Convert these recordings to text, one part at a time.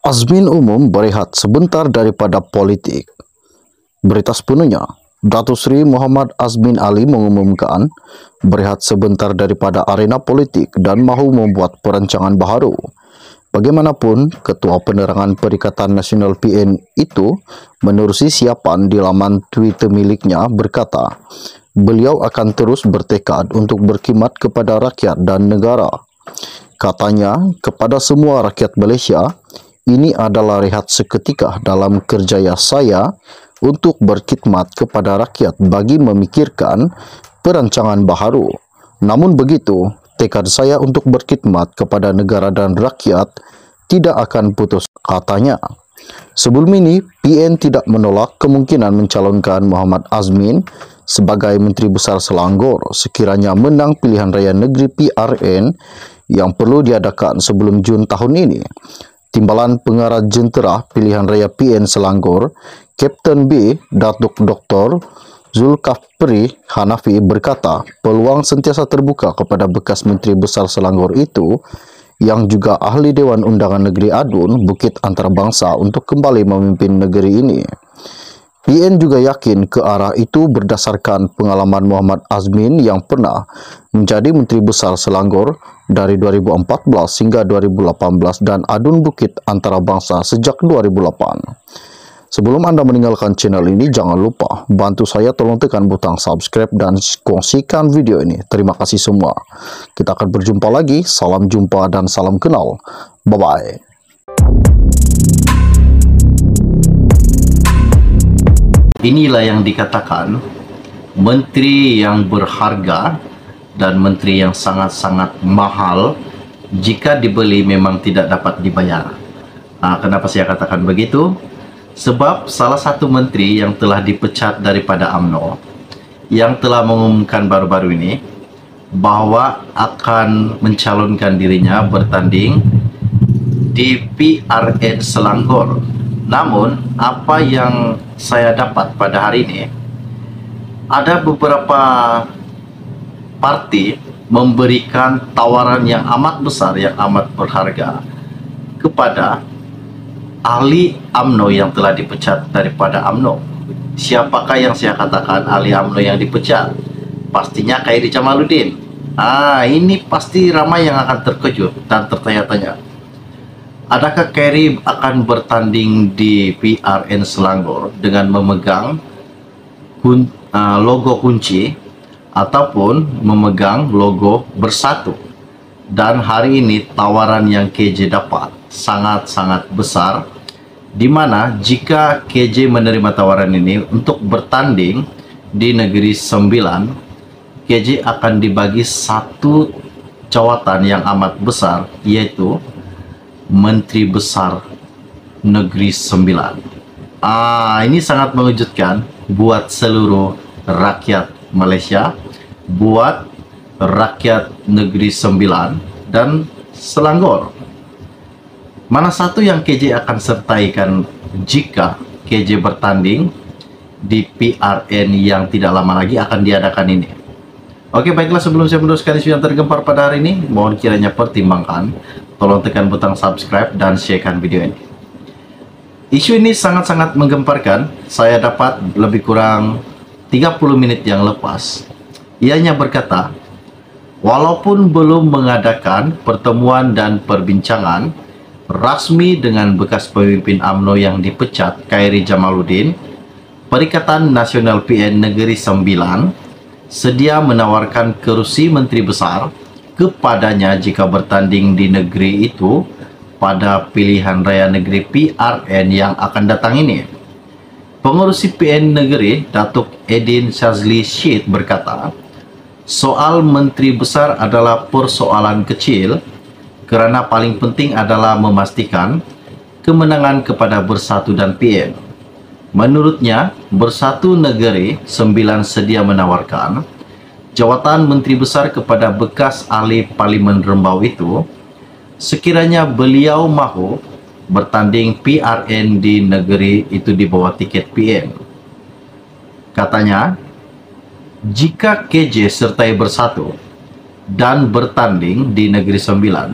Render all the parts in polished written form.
Azmin umum berehat sebentar daripada politik. Berita sepenuhnya, Datuk Seri Muhammad Azmin Ali mengumumkan berehat sebentar daripada arena politik dan mahu membuat perancangan baharu. Bagaimanapun, Ketua Penerangan Perikatan Nasional PN itu menerusi siapan di laman Twitter miliknya berkata, beliau akan terus bertekad untuk berkhidmat kepada rakyat dan negara. Katanya, kepada semua rakyat Malaysia, ini adalah rehat seketika dalam kerjaya saya untuk berkhidmat kepada rakyat bagi memikirkan perancangan baharu. Namun begitu, tekad saya untuk berkhidmat kepada negara dan rakyat tidak akan putus, katanya. Sebelum ini, PN tidak menolak kemungkinan mencalonkan Muhammad Azmin sebagai Menteri Besar Selangor sekiranya menang pilihan raya negeri PRN yang perlu diadakan sebelum Jun tahun ini. Timbalan Pengarah Jentera Pilihan Raya PN Selangor, Kapten B, Datuk Dr. Zulkafli Hanafi berkata, peluang sentiasa terbuka kepada bekas Menteri Besar Selangor itu yang juga ahli Dewan Undangan Negeri Adun, Bukit Antarabangsa untuk kembali memimpin negeri ini. PN juga yakin ke arah itu berdasarkan pengalaman Muhammad Azmin yang pernah menjadi Menteri Besar Selangor dari 2014 hingga 2018 dan Adun Bukit Antarabangsa sejak 2008. Sebelum Anda meninggalkan channel ini, jangan lupa bantu saya, tolong tekan butang subscribe dan kongsikan video ini. Terima kasih semua. Kita akan berjumpa lagi. Salam jumpa dan salam kenal. Bye-bye. Inilah yang dikatakan menteri yang berharga dan menteri yang sangat-sangat mahal jika dibeli memang tidak dapat dibayar. Kenapa saya katakan begitu? Sebab salah satu menteri yang telah dipecat daripada UMNO yang telah mengumumkan baru-baru ini bahwa akan mencalonkan dirinya bertanding di PRN Selangor. Namun, apa yang saya dapat pada hari ini, ada beberapa parti memberikan tawaran yang amat besar, yang amat berharga kepada ahli UMNO yang telah dipecat daripada UMNO. Siapakah yang saya katakan ahli UMNO yang dipecat? Pastinya Khairi Jamaluddin. Ini pasti ramai yang akan terkejut dan tertanya-tanya. Adakah Khairi akan bertanding di PRN Selangor dengan memegang logo kunci ataupun memegang logo Bersatu? Dan hari ini tawaran yang KJ dapat sangat-sangat besar, di mana jika KJ menerima tawaran ini untuk bertanding di Negeri Sembilan, KJ akan dibagi satu jawatan yang amat besar, yaitu Menteri Besar Negeri Sembilan. Ini sangat mengejutkan buat seluruh rakyat Malaysia, buat rakyat Negeri Sembilan dan Selangor. Mana satu yang KJ akan sertaikan jika KJ bertanding di PRN yang tidak lama lagi akan diadakan ini? Oke, baiklah, sebelum saya meneruskan isu yang tergempar pada hari ini, mohon kiranya pertimbangkan, tolong tekan butang subscribe dan sharekan video ini. Isu ini sangat-sangat menggemparkan. Saya dapat lebih kurang 30 menit yang lepas. Ianya berkata, walaupun belum mengadakan pertemuan dan perbincangan rasmi dengan bekas pemimpin UMNO yang dipecat, Khairi Jamaluddin, Perikatan Nasional PN Negeri Sembilan sedia menawarkan kerusi Menteri Besar kepadanya jika bertanding di negeri itu pada pilihan raya negeri PRN yang akan datang ini. Pengurusi PN negeri, Datuk Edin Shazli Syed berkata, soal Menteri Besar adalah persoalan kecil kerana paling penting adalah memastikan kemenangan kepada Bersatu dan PN. Menurutnya, Bersatu Negeri Sembilan sedia menawarkan jawatan Menteri Besar kepada bekas ahli Parlimen Rembau itu sekiranya beliau mahu bertanding PRN di negeri itu di bawah tiket PN. Katanya, jika KJ sertai Bersatu dan bertanding di Negeri Sembilan,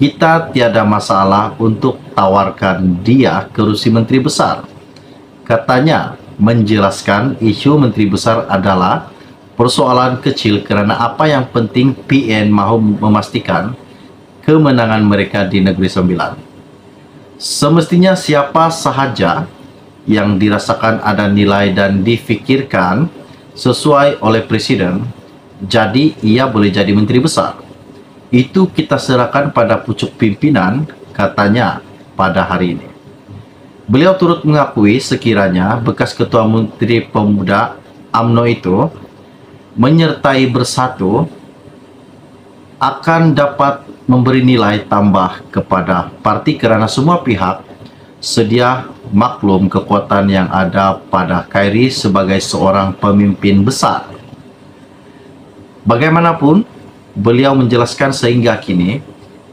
kita tiada masalah untuk tawarkan dia kursi menteri besar. Katanya, menjelaskan isu menteri besar adalah persoalan kecil kerana apa yang penting PN mahu memastikan kemenangan mereka di Negeri Sembilan. Semestinya siapa sahaja yang dirasakan ada nilai dan difikirkan sesuai oleh Presiden, jadi ia boleh jadi menteri besar. Itu kita serahkan pada pucuk pimpinan, katanya pada hari ini. Beliau turut mengakui sekiranya bekas Ketua Menteri Pemuda UMNO itu menyertai Bersatu akan dapat memberi nilai tambah kepada parti kerana semua pihak sedia maklum kekuatan yang ada pada Khairi sebagai seorang pemimpin besar. Bagaimanapun, beliau menjelaskan sehingga kini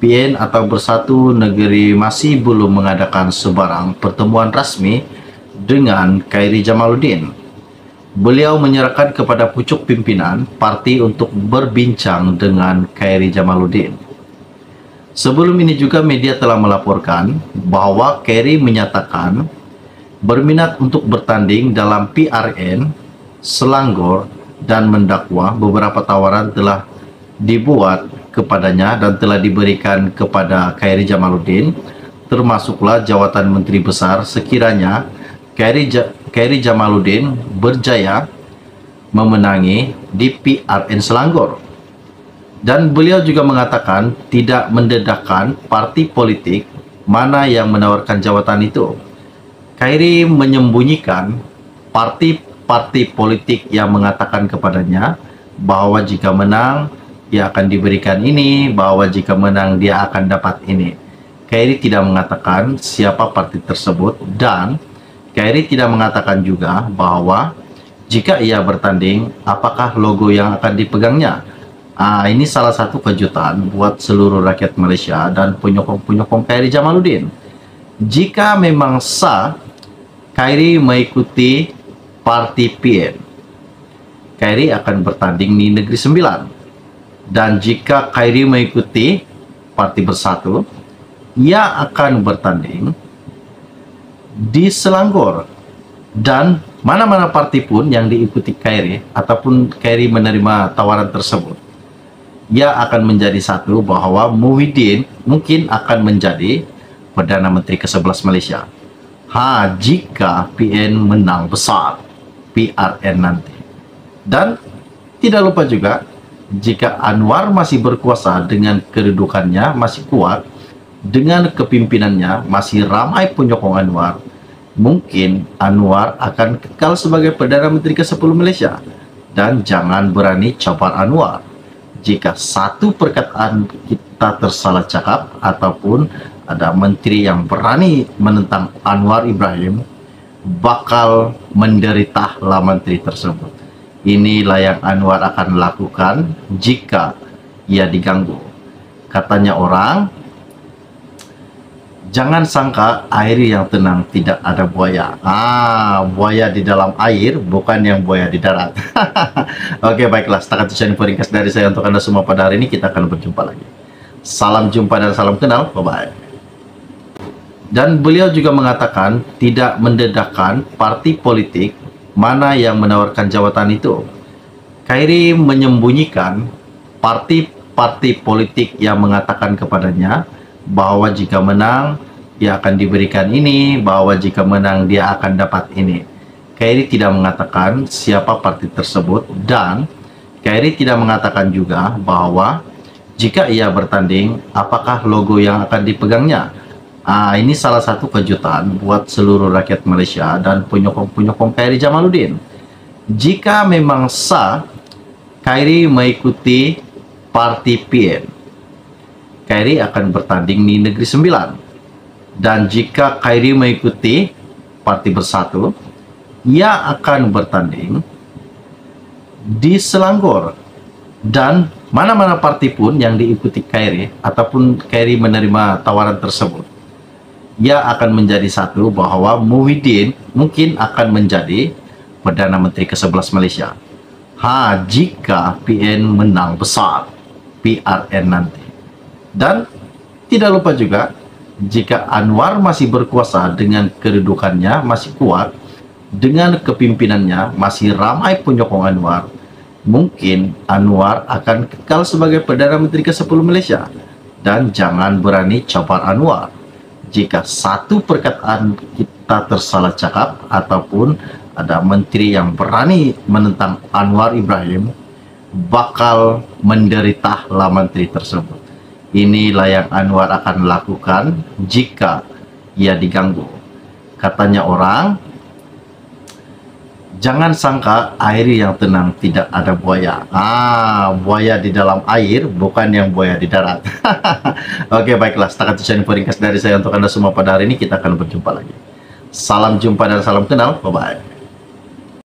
PN atau Bersatu Negeri masih belum mengadakan sebarang pertemuan rasmi dengan Khairi Jamaluddin. Beliau menyerahkan kepada pucuk pimpinan parti untuk berbincang dengan Khairi Jamaluddin. Sebelum ini juga media telah melaporkan bahawa Khairi menyatakan berminat untuk bertanding dalam PRN Selangor dan mendakwa beberapa tawaran telah dibuat kepadanya dan telah diberikan kepada Khairi Jamaluddin, termasuklah jawatan Menteri Besar sekiranya Khairi Jamaluddin berjaya memenangi di PRN Selangor. Dan beliau juga mengatakan tidak mendedahkan parti politik mana yang menawarkan jawatan itu. Khairi menyembunyikan parti politik yang mengatakan kepadanya bahwa jika menang dia akan diberikan ini, bahwa jika menang dia akan dapat ini. Khairi tidak mengatakan siapa parti tersebut dan Khairi tidak mengatakan juga bahwa jika ia bertanding apakah logo yang akan dipegangnya. Ini salah satu kejutan buat seluruh rakyat Malaysia dan penyokong-penyokong Khairi Jamaluddin. Jika memang sah Khairi mengikuti parti PN, Khairi akan bertanding di Negeri Sembilan. Dan jika Khairi mengikuti parti Bersatu, ia akan bertanding di Selangor. Dan mana-mana parti pun yang diikuti Khairi ataupun Khairi menerima tawaran tersebut, ia akan menjadi satu bahawa Muhyiddin mungkin akan menjadi Perdana Menteri ke-11 Malaysia. Jika PN menang besar PRN nanti. Dan tidak lupa juga, jika Anwar masih berkuasa dengan kedudukannya masih kuat, dengan kepimimpinannya masih ramai penyokong Anwar, mungkin Anwar akan kekal sebagai Perdana Menteri ke-10 Malaysia. Dan jangan berani cabar Anwar. Jika satu perkataan kita tersalah cakap ataupun ada menteri yang berani menentang Anwar Ibrahim, bakal menderitalah menteri tersebut. Inilah yang Anwar akan lakukan jika ia diganggu. Katanya orang, jangan sangka air yang tenang tidak ada buaya. Buaya di dalam air, bukan yang buaya di darat. Oke, baiklah. Setakat itu info ringkas dari saya untuk Anda semua pada hari ini. Kita akan berjumpa lagi. Salam jumpa dan salam kenal. Bye-bye. Dan beliau juga mengatakan tidak mendedahkan parti politik mana yang menawarkan jawatan itu. Khairi menyembunyikan parti politik yang mengatakan kepadanya bahwa jika menang dia akan diberikan ini, bahwa jika menang dia akan dapat ini. Khairi tidak mengatakan siapa parti tersebut dan Khairi tidak mengatakan juga bahwa jika ia bertanding apakah logo yang akan dipegangnya. Ini salah satu kejutan buat seluruh rakyat Malaysia dan penyokong-penyokong Khairi Jamaluddin. Jika memang sah Khairi mengikuti parti PN, Khairi akan bertanding di Negeri Sembilan. Dan jika Khairi mengikuti parti Bersatu, ia akan bertanding di Selangor. Dan mana-mana parti pun yang diikuti Khairi ataupun Khairi menerima tawaran tersebut, ia akan menjadi satu bahawa Muhyiddin mungkin akan menjadi Perdana Menteri ke-11 Malaysia. Jika PN menang besar PRN nanti. Dan tidak lupa juga, jika Anwar masih berkuasa dengan kedudukannya masih kuat, dengan kepimimpinannya masih ramai penyokong Anwar, mungkin Anwar akan kekal sebagai Perdana Menteri ke-10 Malaysia. Dan jangan berani cabar Anwar. Jika satu perkataan kita tersalah cakap ataupun ada menteri yang berani menentang Anwar Ibrahim, bakal menderitalah menteri tersebut. Inilah yang Anwar akan lakukan jika ia diganggu. Katanya orang, jangan sangka air yang tenang tidak ada buaya. Buaya di dalam air, bukan yang buaya di darat. Oke, baiklah. Setakat itu info ringkas dari saya untuk Anda semua pada hari ini. Kita akan berjumpa lagi. Salam jumpa dan salam kenal. Bye-bye.